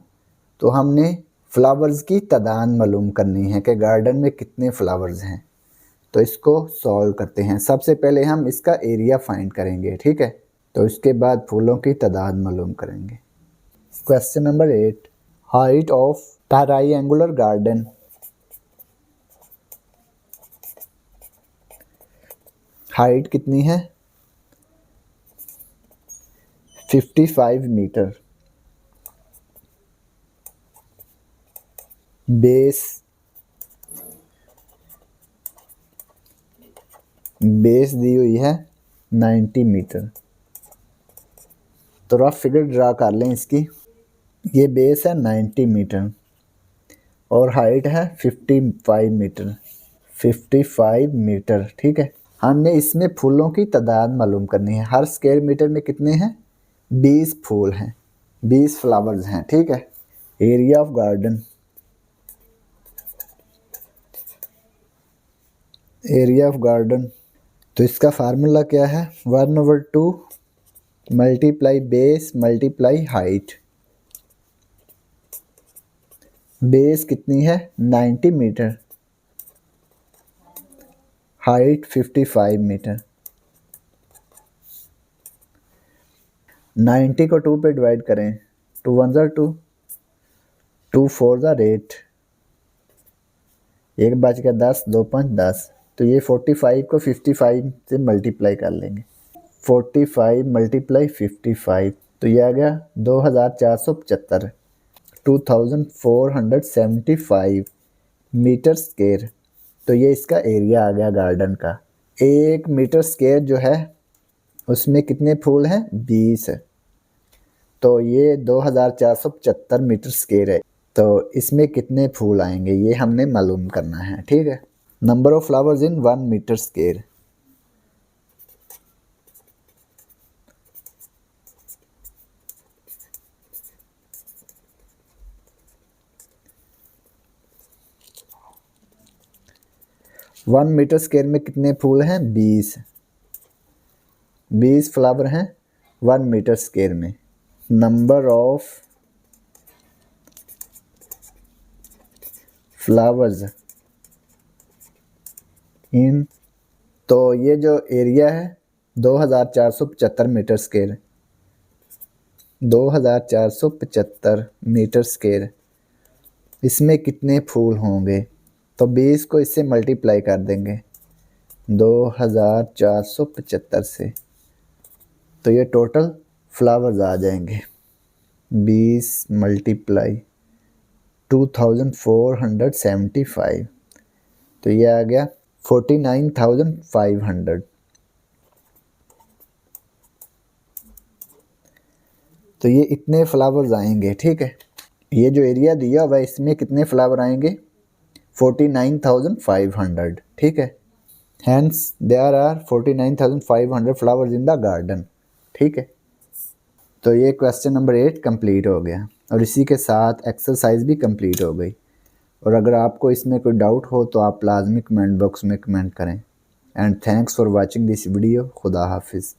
तो हमने फ्लावर्स की तादाद मालूम करनी है कि गार्डन में कितने फ्लावर्स हैं। तो इसको सॉल्व करते हैं। सबसे पहले हम इसका एरिया फाइंड करेंगे, ठीक है। तो इसके बाद फूलों की तादाद मालूम करेंगे। Question number 8, height of triangular garden. Height कितनी है, 55 मीटर। बेस दी हुई है 90 मीटर। तो रफ फिगर ड्रा कर लें इसकी। ये बेस है 90 मीटर और हाइट है 55 मीटर। 55 मीटर, ठीक है। हमने इसमें फूलों की तादाद मालूम करनी है। हर स्क्वायर मीटर में कितने हैं, 20 फूल हैं, 20 फ्लावर्स हैं, ठीक है। Area of garden, area of garden, तो इसका फार्मूला क्या है, 1/2 multiply base multiply height. Base कितनी है, 90 मीटर, हाइट 55 मीटर। 90 को 2 पे डिवाइड करें, 2 × 1 = 2, 2 × 4 = 8, एक बच गया 10, 2 × 5 = 10। तो ये 45 को 55 से मल्टीप्लाई कर लेंगे। 45 × 55, तो ये आ गया 2475, 2475 मीटर स्क्वायर। तो ये इसका एरिया आ गया गार्डन का। 1 मीटर स्क्वायर जो है उसमें कितने फूल हैं? 20। तो ये 2475 मीटर स्क्वायर है, तो इसमें कितने फूल आएंगे ये हमने मालूम करना है। ठीक है, number of flowers in 1 metre square. One metre square में कितने फूल हैं? 20 फ्लावर हैं 1 मीटर स्क्वायर में। नंबर ऑफ फ्लावर्स इन, तो ये जो एरिया है 2475 मीटर स्क्वायर, 2475 मीटर स्क्वायर, इसमें कितने फूल होंगे? तो 20 को इससे मल्टीप्लाई कर देंगे 2475 से, तो ये टोटल फ्लावर्स आ जाएंगे 20 मल्टीप्लाई 2475, तो ये आ गया 49,500। तो ये इतने फ्लावर्स आएंगे। ठीक है, ये जो एरिया दिया हुआ है इसमें कितने फ्लावर आएंगे? 49,500। ठीक है, hence there are 49,500 flowers in the garden. ठीक है, तो ये क्वेश्चन नंबर 8 कंप्लीट हो गया और इसी के साथ एक्सरसाइज भी कंप्लीट हो गई। और अगर आपको इसमें कोई डाउट हो तो आप लाजमी कमेंट बॉक्स में कमेंट करें। And thanks for watching this video. खुदा हाफिज़।